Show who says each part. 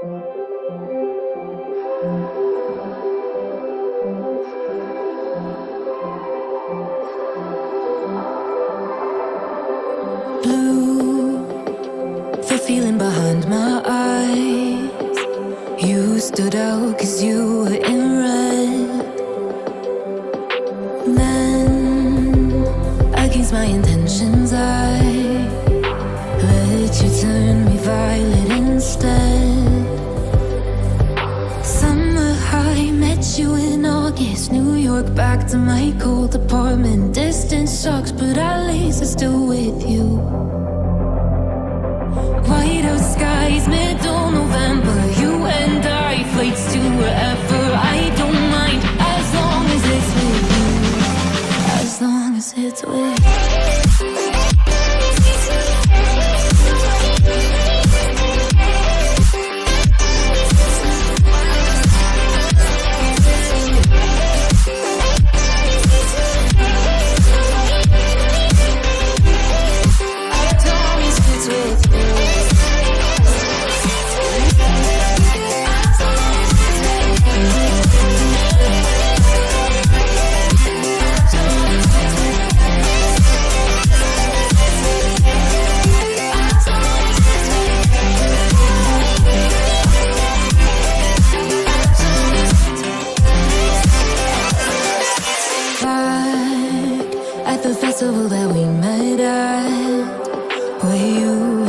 Speaker 1: Blue, the feeling behind my eyes. You stood out 'cause you were in red. Then, against my intentions, I let you turn me violet instead. Summer high, met you in August. New York, back to my cold apartment. Distance sucks, but at least I'm still with you. White out skies, middle November. You and I, flights to wherever. I don't mind, as long as it's with you. As long as it's with you.